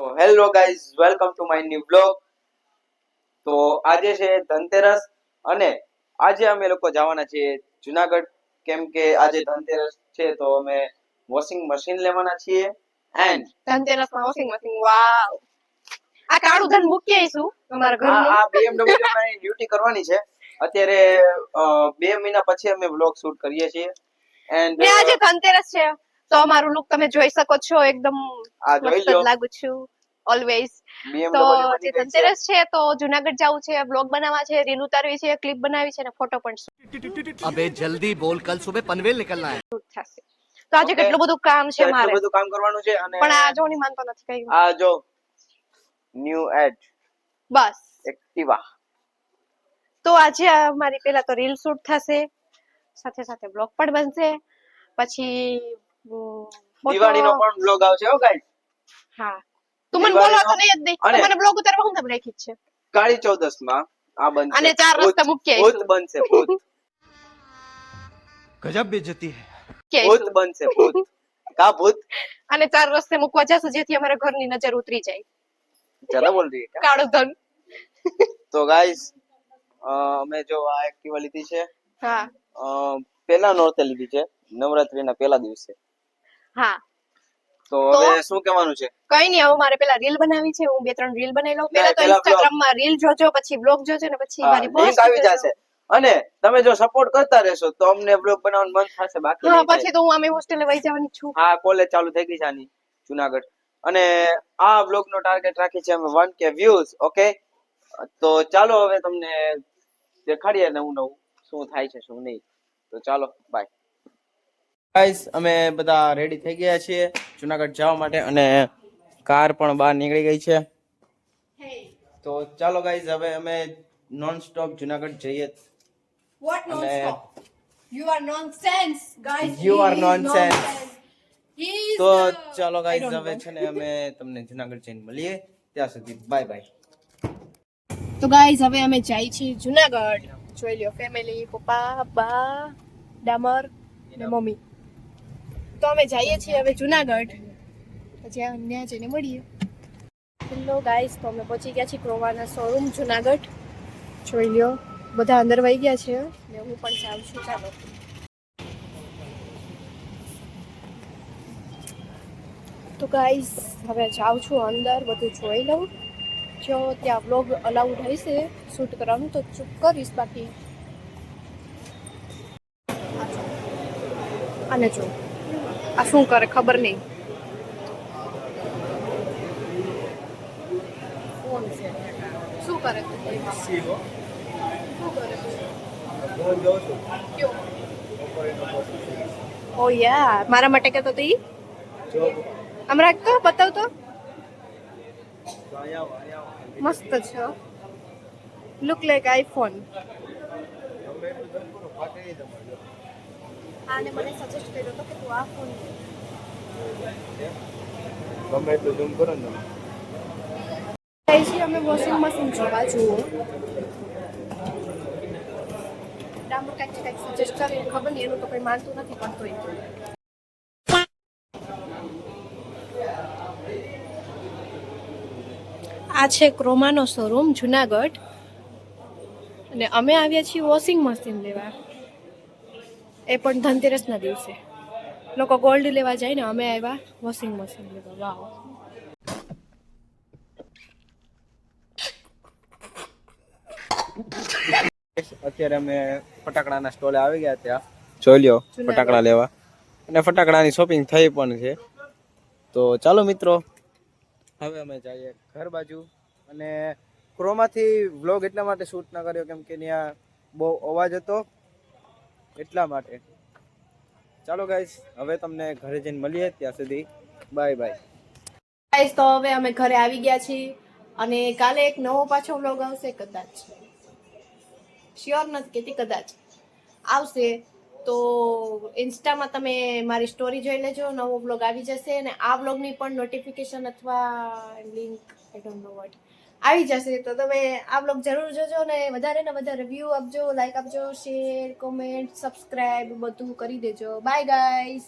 તો hello guys, welcome to my new blog. તો આજે છે ધનતેરસ અને આજે અમે લોકો જવાના છીએ જુનાગઢ, કેમ કે આજે ધનતેરસ છે તો અમે વોશિંગ મશીન લેવાના છીએ. એન્ડ ધનતેરસમાં વોશિંગ મશીન, વાવ! આ કાળું ધન મૂકી આવીશું તમારા ઘરનું. આ BMW માં ડ્યુટી કરવાની છે અત્યારે. 2 મહિના પછી અમે વ્લોગ શૂટ કરીએ છીએ. એન્ડ ને આજે ધનતેરસ છે તો અમારું લુક તમે જોઈ શકો છો, એકદમ આ જોઈ મસ્ત લો, લાગુ છું ઓલવેઝ. BMW તો બની આજે ગઈ છે. ધનતેરસ છે તો જુનાગઢ જવું છે, બ્લોગ બનાવવા છે, રીલ ઉતારવી છે, ક્લિપ બનાવવી છે અને ફોટો પણ अबे जल्दी बोल, कल सुबह पनवेल निकलना है. શૂટ થશે. તો આજે Okay. કેટલું બધું કામ છે એટલું મારે, બધું કામ કરવાનું છે. અને પણ આ જો ની માનતો નથી કઈ. આ જો ન્યુ એડ બસ એક્ટિવા. તો આજે મારી પેલા તો રીલ શૂટ થશે, સાથે સાથે બ્લોગ પણ બનશે, પછી દિવાળીનો પણ બ્લોગ આવશે હો ગાઈસ. હા, તું મને બોલો તો નહીં જ દે તો મને બ્લોગ ઉતારવા હું તમને રાખી છે. કાળી ચૌદસ માં આ બનશે અને 4 રસ્તા મૂકી ભૂત આવીશું. બનશે ભૂત. गजब बेइज्जती है. ભૂત બનશે ભૂત. કા ભૂત અને 4 રસ્તે મૂકવા જશું જેથી અમારા ઘરની નજર ઉતરી જાય. જ્યાદા બોલ રહી है કાળું ધન. તો ગાઈસ, અમે જો આ એક્ટિવા લીધી છે. હા પહેલા નોરતે લીધી છે, નવરાત્રીના પહેલા દિવસે. હા, તો હવે શું કહેવાનું છે? કઈ નહીં, હવે મારે પેલા રીલ બનાવી છે, હું 2-3 રીલ બનાવી લઉં. પેલા તો પેલા ઇન્સ્ટાગ્રામ માં રીલ જોજો, પછી બ્લોગ જોજો ને પછી મારી લિંક પોસ્ટ આવી જશે. અને તમે જો સપોર્ટ કરતા રહેશો તો અમને બ્લોગ બનાવવાનું મન થશે, બાકી હા, નહીં થાય. પછી તો હું આમે હોસ્ટેલે વહી જવાની છું. હા, કોલેજ ચાલુ થઈ ગઈ છે આની જુનાગઢ. અને આ બ્લોગ નો ટાર્ગેટ રાખી છે અમે 1K વ્યૂઝ. ઓકે, તો ચાલો હવે તમને દેખાડીએ નવું નવું શું થાય છે શું નહીં. તો ચાલો, બાય ગાઈસ. અમે બધા રેડી થઈ ગયા છીએ જુનાગઢ જવા માટે અને કાર પણ બહાર નીકળી ગઈ છે. તો ચાલો ગાઈસ, હવે અમે નોન સ્ટોપ જુનાગઢ જઈએ. What અને non-stop? You are nonsense, guys. You He are is nonsense. He is તો the- ચાલો I ગાઈસ, don't હવે know. છે ને અમે તમને જુનાગઢ જઈને મળીએ. ત્યાં સુધી બાય બાય. તો ગાઈઝ, હવે અમે જાય છીએ જુનાગઢ. જોઈ લ્યો, ફેમિલી, પપ્પા, બા, ડામર ને મમ્મી. તો અમે જઈએ છીએ હવે જુનાગઢ, પછી ત્યાં જઈને મળીએ. હેલો ગાઈઝ, તો અમે પહોંચી ગયા છીએ ક્રોવાના શોરૂમ જુનાગઢ. જોઈ લ્યો, બધા અંદર વહી ગયા છે ને હું પણ જાઉં છું. ચાલો. તો ગાઈઝ, હવે જાઉં છું અંદર, બધું જોઈ લઉં. જો ત્યાં વ્લોગ અલાઉડ હશે શૂટ કરવાનું તો ચૂપ કરીશ, બાકી અને જો આ શું કરે ખબર નહીં. ફોન છે, શું કરે તું? શું કરે તું? કયો? ઓ યાર, મારા માટે કહેતો તો ઈ હમણાં કહો, બતાવ તો. મસ્ત છે, લુક લાઈક આઈફોન. આને મને સજેસ્ટ કર્યો તો કે તું આ ફોન ગમે એટલું ઝૂમ કરો ને. અમે વોશિંગ મશીન જોવા જુઓ. ડામર કાંઈક સજેસ્ટ કરે, ખબર નહીં, એનું તો કંઈ માનતું નથી પણ તોય. આ છે ક્રોમાનો શોરૂમ જુનાગઢ અને અમે આવ્યા છીએ વોશિંગ મશીન લેવા, એ પણ ધનતેરસના દિવસે. લોકો ગોલ્ડ લેવા જાય ને, અમે આવ્યા વોશિંગ મશીન લેવા. વાવ! અત્યારે અમે ફટાકડાના સ્ટોલે આવી ગયા, ત્યાં જોઈ લ્યો ફટાકડા લેવા, અને ફટાકડાની શોપિંગ થઈ પણ છે. તો ચાલો મિત્રો, હવે અમે જઈએ ઘર બાજુ. અને ક્રોમાથી વ્લોગ એટલા માટે શૂટ ના કર્યો કેમ કે ત્યાં બહુ અવાજ હતો, એટલા માટે. ચાલો ગાઈસ, હવે તમને ઘરે જઈને મળીએ. ત્યાં સુધી બાય બાય. ગાઈસ, તો હવે અમે ઘરે આવી ગયા છીએ અને કાલે એક નવો પાછો વ્લોગ આવશે, કદાચ, શ્યોર નથી કેતી, કદાચ આવશે. તો ઇન્સ્ટામાં તમે મારી સ્ટોરી જોઈ લેજો, નવો વ્લોગ આવી જશે. અને આ વ્લોગની પણ નોટિફિકેશન અથવા link, I don't know what, આવી જશે. તો તમે આ વ્લોગ જરૂર જોજો ને વધારે વ્યૂ આપજો, લાઈક આપજો, શેર, કોમેન્ટ, સબસ્ક્રાઇબ બધું કરી દેજો. Bye guys.